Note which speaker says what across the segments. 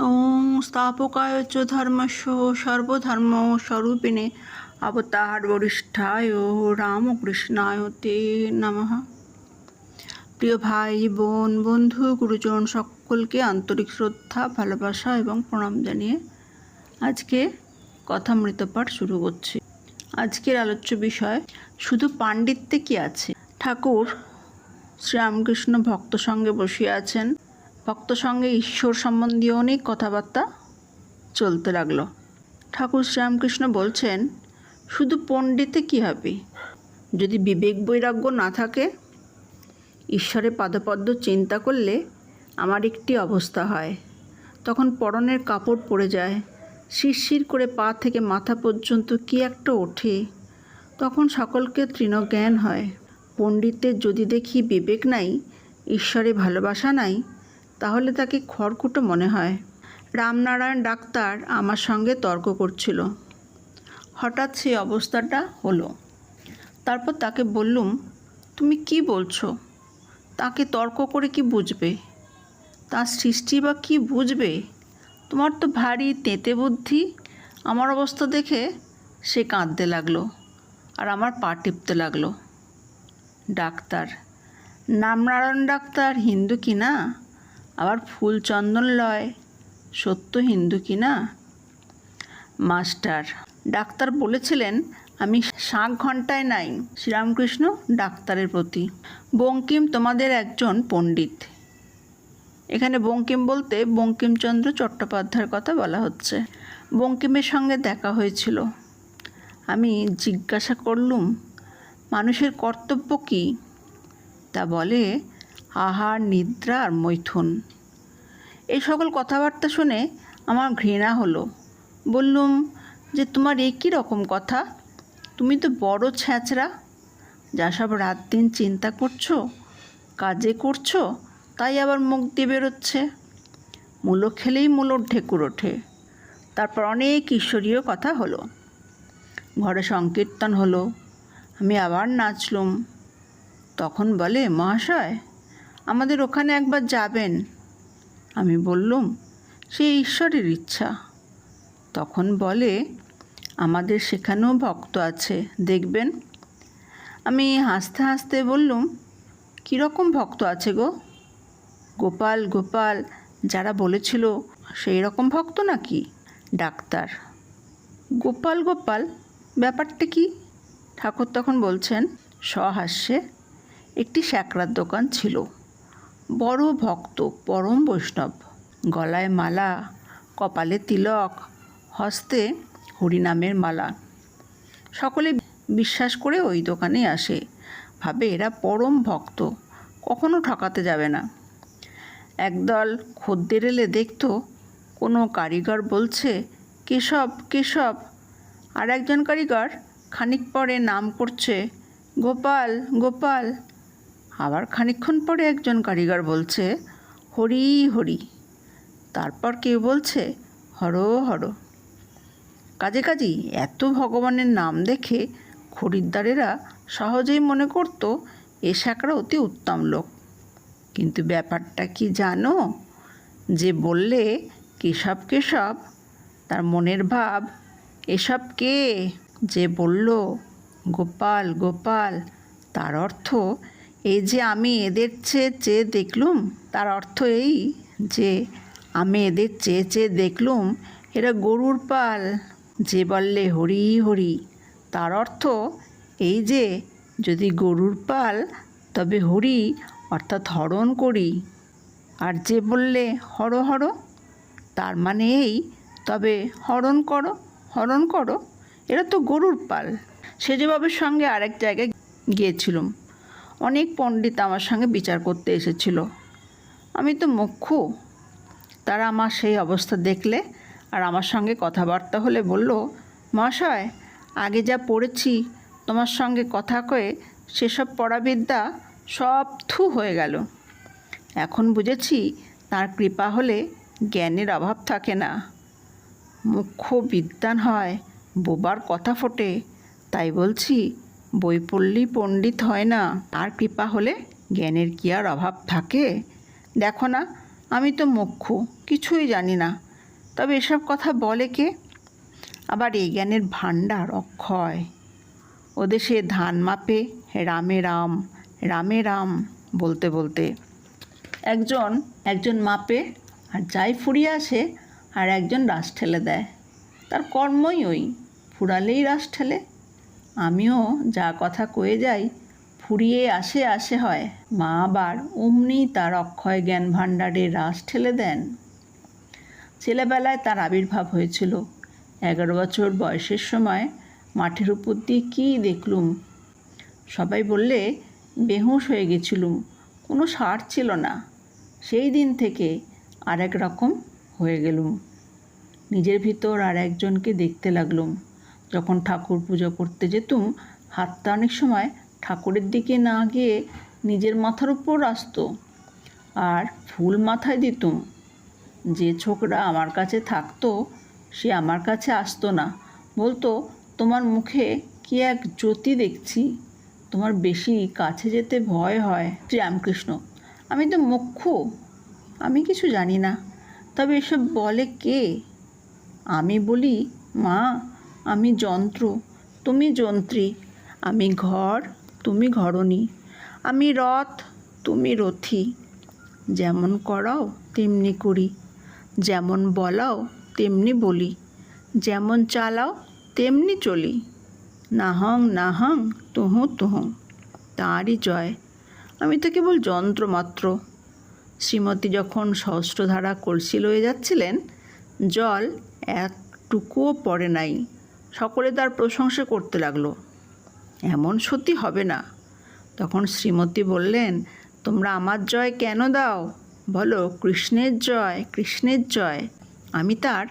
Speaker 1: ওং স্থাপকায় চ ধর্মস্য সর্বধর্ম স্বরূপিণে অবতার বরিষ্ঠায় রামকৃষ্ণায় তে নমঃ। প্রিয় ভাই বোন বন্ধু গুরুজন সকলকে আন্তরিক শ্রদ্ধা ভালোবাসা এবং প্রণাম জানিয়ে আজকে কথামৃত পাঠ শুরু করছি। আজকের আলোচ্য বিষয় শুধু পাণ্ডিত্যে কি আছে। ঠাকুর শ্রীরামকৃষ্ণ ভক্ত সঙ্গে বসিয়া আছেন। ভক্ত সঙ্গে ঈশ্বর সম্বন্ধীয় অনেক কথাবার্তা চলতে লাগলো। ঠাকুর শ্রীরামকৃষ্ণ বলছেন, শুধু পণ্ডিতে কী হবে যদি বিবেক বৈরাগ্য না থাকে। ঈশ্বরের পাদপদ্ম চিন্তা করলে আমার একটি অবস্থা হয়, তখন পরনের কাপড় পরে যায়, শিরশির করে পা থেকে মাথা পর্যন্ত কী একটা ওঠে, তখন সকলকে তৃণজ্ঞান হয়। পণ্ডিতের যদি দেখি বিবেক নাই, ঈশ্বরে ভালোবাসা নাই, তাহলে তাকে খড়কুটো মনে হয়। রামনারায়ণ ডাক্তার আমার সঙ্গে তর্ক করছিল। হঠাৎ সেই অবস্থাটা হলো। তারপর তাকে বললুম, তুমি কি বলছো? তাকে তর্ক করে কি বুঝবে? তার সৃষ্টি বা কি বুঝবে? তোমার তো ভারী তেঁতে বুদ্ধি। আমার অবস্থা দেখে সে কাঁদতে লাগলো আর আমার পা টিপতে লাগলো। ডাক্তার, রামনারায়ণ ডাক্তার হিন্দু কি না? আবার ফুল চন্দন লয়, সত্য হিন্দু কি না? মাস্টার, ডাক্তার বলেছিলেন আমি শাঁখ ঘণ্টায় নাই। শ্রীরামকৃষ্ণ ডাক্তারের প্রতি, বঙ্কিম তোমাদের একজন পণ্ডিত। এখানে বঙ্কিম বলতে বঙ্কিমচন্দ্র চট্টোপাধ্যায়ের কথা বলা হচ্ছে। বঙ্কিমের সঙ্গে দেখা হয়েছিল। আমি জিজ্ঞাসা করলুম, মানুষের কর্তব্য কী? তা বলে আহার, নিদ্রা আর মৈথুন। এই সকল কথাবার্তা শুনে আমার ঘৃণা হলো। বললুম যে, তোমার এই কী রকম কথা? তুমি তো বড় ছ্যাঁচড়া। যা সব রাত দিন চিন্তা করছো, কাজে করছো, তাই আবার মুখ দিয়ে বেরোচ্ছে। মূলো খেলেই মূলোর ঢেকুর ওঠে। তারপর অনেক ঈশ্বরীয় কথা হলো। ঘরে সংকীর্তন হলো, আমি আবার নাচলুম। তখন বলে, মহাশয় আমাদের ওখানে একবার যাবেন। আমি বললুম, সে ঈশ্বরের ইচ্ছা। তখন বলে, আমাদের সেখানেও ভক্ত আছে, দেখবেন। আমি হাসতে হাসতে বললুম, কীরকম ভক্ত আছে গো? গোপাল গোপাল যারা বলেছিল সেই রকম ভক্ত নাকি? ডাক্তার, গোপাল গোপাল ব্যাপারটা কি? ঠাকুর তখন বলছেন সহাস্যে, একটি স্যাকরার দোকান ছিল। বড় ভক্ত, পরম বৈষ্ণব, গলায় মালা, কপালে তিলক, হস্তে হরিনামের মালা। সকলে বিশ্বাস করে ওই দোকানে আসে, ভাবে এরা পরম ভক্ত, কখনো ঠকাতে যাবে না। একদল খদ্দের এলে দেখতো কোনো কারিগর বলছে কেশব কেশব, আর একজন কারিগর খানিক পরে নাম করছে গোপাল গোপাল। আবার খানিকক্ষণ পরে একজন কারিগর বলছে হরি হরি। তারপর কেউ বলছে হর হর। কাজেই এত ভগবানের নাম দেখে খরিদ্দারেরা সহজেই মনে করত এ স্যাকরা অতি উত্তম লোক। কিন্তু ব্যাপারটা কি জানো? যে বললে কেশব কেশব, তার মনের ভাব এসব কে? যে বলল গোপাল গোপাল, তার অর্থ এই যে আমি এদের চেয়ে চেয়ে দেখলুম। তার অর্থ এই যে আমি এদের চেয়ে চেয়ে দেখলুম এরা গরুর পাল। যে বললে হরি হরি, তার অর্থ এই যে যদি গরুর পাল তবে হরি অর্থাৎ হরণ করি। আর যে বললে হর হর, তার মানে এই তবে হরণ করো হরণ করো, এরা তো গরুর পাল। সেজবাবুর সঙ্গে আরেক জায়গায় গিয়েছিলাম। অনেক পণ্ডিত আমার সঙ্গে বিচার করতে এসেছিল। আমি তো মুখ্যু। তারা আমার সেই অবস্থা দেখলে আর আমার সঙ্গে কথাবার্তা হলে বলল, মহাশয় আগে যা পড়েছি তোমার সঙ্গে কথা কয়ে সেসব পড়াবিদ্যা সব থু হয়ে গেল। এখন বুঝেছি তার কৃপা হলে জ্ঞানের অভাব থাকে না। মুখ্য বিদ্বান হয়, বোবার কথা ফোটে। তাই বলছি বই পড়লেই পণ্ডিত হয় না। আর কৃপা হলে জ্ঞানের কি আর অভাব থাকে? দেখো না, আমি তো মুখ্য, কিছুই জানি না, তবে এসব কথা বলে কে? আবার এই জ্ঞানের ভাণ্ডার অক্ষয়। ওদেশে ধান মাপে রামে রাম রামে রাম বলতে বলতে একজন মাপে আর যাই ফুরিয়ে আসে, আর একজন রাস ঠেলে দেয়। তার কর্মই ওই, ফুরালেই রাস ঠেলে। আমিও যা কথা কয়ে যাই ফুরিয়ে আসে হয়, মা আবার অমনি তার অক্ষয় জ্ঞান ভাণ্ডারে রাস ঠেলে দেন। ছেলেবেলায় তার আবির্ভাব হয়েছিল। 11 বছর বয়সের সময় মাঠের উপর দিয়ে কী দেখলুম, সবাই বললে বেহুঁশ হয়ে গেছিলুম, কোনো সার ছিল না। সেই দিন থেকে আর এক রকম হয়ে গেলুম। নিজের ভিতর আর একজনকে দেখতে লাগলুম। যখন ঠাকুর পুজো করতে যেতুম, হাতটা অনেক সময় ঠাকুরের দিকে না গিয়ে নিজের মাথার উপর আসতো, আর ফুল মাথায় দিতুম। যে ছোকরা আমার কাছে থাকতো সে আমার কাছে আসতো না, বলতো তোমার মুখে কি এক জ্যোতি দেখছি, তোমার বেশি কাছে যেতে ভয় হয়। শ্রীরামকৃষ্ণ: আমি তো মুখ্য, আমি কিছু জানি না, তবে এসব বলে কে? আমি বলি, মা আমি যন্ত্র, তুমি যন্ত্রী, আমি ঘর, তুমি ঘরণী, আমি রথ, তুমি রথী। যেমন করাও তেমনি করি, যেমন বলাও তেমনি বলি, যেমন চালাও তেমনি চলি। নাহং নাহং তুহু তুহু, তাঁরই জয়। আমি তো কেবল যন্ত্র মাত্র। শ্রীমতী যখন সহস্রধারা কলসি লয়ে যাচ্ছিলেন, জল একটুকুও পড়ে নাই। সকলে তার প্রশংসা করতে লাগলো। এমন সত্যি হবে না। তখন শ্রীমতী বললেন, তোমরা আমার জয় কেন দাও? বলো কৃষ্ণের জয়, কৃষ্ণের জয়। আমি তার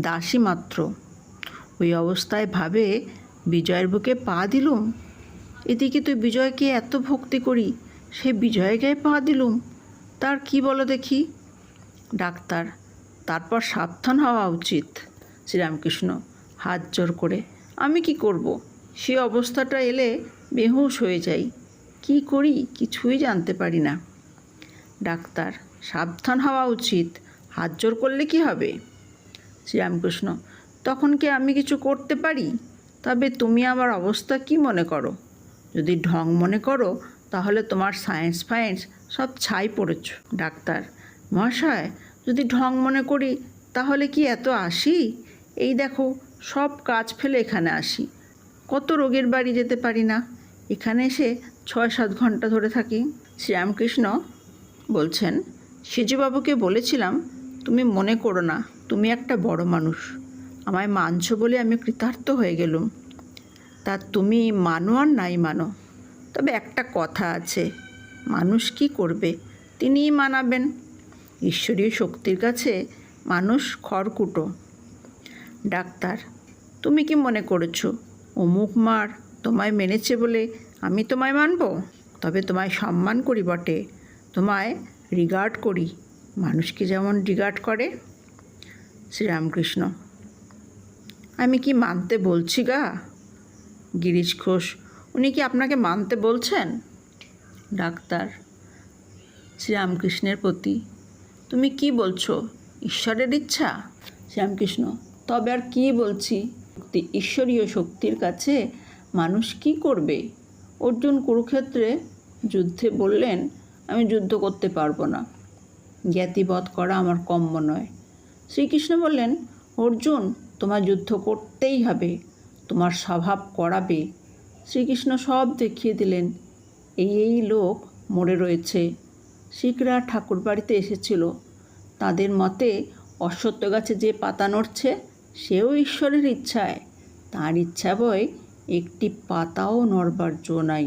Speaker 1: দাসী মাত্র। ওই অবস্থায় ভাবে বিজয়ের বুকে পা দিলুম। এদিকে তুই বিজয়কে এত ভক্তি করি, সে বিজয় গায়ে পা দিলুম, তার কি বলো দেখি? ডাক্তার: তারপর সাবধান হওয়া উচিত। শ্রীরামকৃষ্ণ হাত জোর করে: আমি কি করব? সে অবস্থাটা এলে বেহুঁশ হয়ে যাই। কি করি কিছুই জানতে পারি না। ডাক্তার: সাবধান হওয়া উচিত, হাত জোর করলে কি হবে? শ্রীরামকৃষ্ণ: তখন কি আমি কিছু করতে পারি? তবে তুমি আমার অবস্থা কি মনে করো? যদি ঢং মনে করো তাহলে তোমার সায়েন্স ফায়েন্স সব ছাই পড়েছ। ডাক্তার: মহাশয়, যদি ঢং মনে করি তাহলে কি এত আসি? এই দেখো, সব কাজ ফেলে এখানে আসি। কত রোগের বাড়ি যেতে পারি না, এখানে এসে 6-7 ঘন্টা ধরে থাকি। শ্রীরামকৃষ্ণ বলছেন, সেজুবাবুকে বলেছিলাম, তুমি মনে করো না, তুমি একটা বড় মানুষ, আমায় মানছ বলে আমি কৃতার্থ হয়ে গেলুম। তা তুমি মানো আর নাই মানো, তবে একটা কথা আছে, মানুষ কি করবে তিনিই মানাবেন। ঈশ্বরীয় শক্তির কাছে মানুষ খড়কুটো। ডাক্তার: তুমি কি মনে করেছো অমুক মার তোমায় মেনেছে বলে আমি তোমায় মানব? তবে তোমায় সম্মান করি বটে, তোমায় রিগার্ড করি, মানুষকে যেমন রিগার্ড করে। শ্রীরামকৃষ্ণ: আমি কি মানতে বলছি গা? গিরিশ ঘোষ: উনি কি আপনাকে মানতে বলছেন? ডাক্তার শ্রীরামকৃষ্ণের প্রতি: তুমি কি বলছো, ঈশ্বরের ইচ্ছা? শ্রীরামকৃষ্ণ: তবে আর কি বলছি, ঈশ্বরীয় শক্তির কাছে মানুষ কি করবে? অর্জুন কুরুক্ষেত্রে যুদ্ধে বললেন, আমি যুদ্ধ করতে পারবো না, জ্ঞাতিবধ করা আমার কম্য নয়। শ্রীকৃষ্ণ বললেন, অর্জুন তোমার যুদ্ধ করতেই হবে, তোমার স্বভাব করাবে। শ্রীকৃষ্ণ সব দেখিয়ে দিলেন। এই লোক মরে রয়েছে। শিখরা ঠাকুর বাড়িতে এসেছিল, তাদের মতে অশ্বত্থ গাছে যে পাতা নড়ছে সেও ঈশ্বরের ইচ্ছায়, তার ইচ্ছা বয় একটি পাতাও নড়বার জো নাই।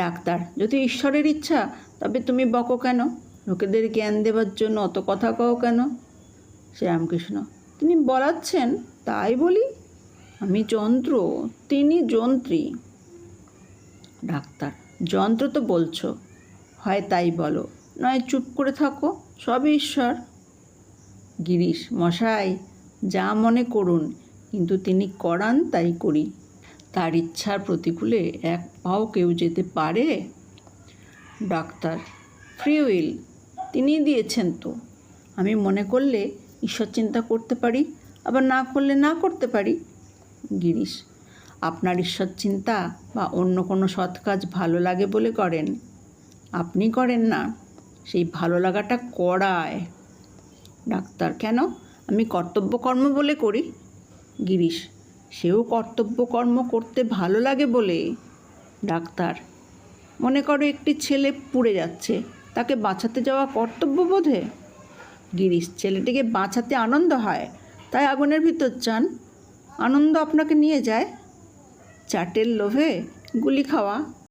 Speaker 1: ডাক্তার: যদি ঈশ্বরের ইচ্ছা তবে তুমি বকো কেন? লোকেদের জ্ঞান দেবার জন্য অত কথা কও কেন? শ্রীরামকৃষ্ণ: তিনি বলাচ্ছেন তাই বলি, আমি যন্ত্র, তিনি যন্ত্রী। ডাক্তার: যন্ত্র তো বলছো, হয় তাই বলো, নয় চুপ করে থাকো, সবই ঈশ্বর। গিরিশ: মশাই, যা মনে করুন, কিন্তু তিনি করান তাই করি। তার ইচ্ছার প্রতিকূলে এক পাও কেউ যেতে পারে? ডাক্তার: ফ্রি উইল তিনি দিয়েছেন তো, আমি মনে করলে ঈশ্বর চিন্তা করতে পারি, আবার না করলে না করতে পারি। গিরিশ, আপনার ঈশ্বর চিন্তা বা অন্য কোনো সৎ কাজ ভালো লাগে বলে করেন, আপনি করেন না, সেই ভালো লাগাটা করায়। ডাক্তার, কেন? আমি কর্তব্যকর্ম বলে করি। গিরিশ, সেও কর্তব্যকর্ম করতে ভালো লাগে বলে। ডাক্তার, মনে করো একটি ছেলে পুড়ে যাচ্ছে, তাকে বাঁচাতে যাওয়া কর্তব্যবোধে? গিরিশ, ছেলেটিকে বাঁচাতে আনন্দ হয়, তাই আগুনের ভিতর চান। আনন্দ আপনাকে নিয়ে যায়, চাটের লোভে গুলি খাওয়া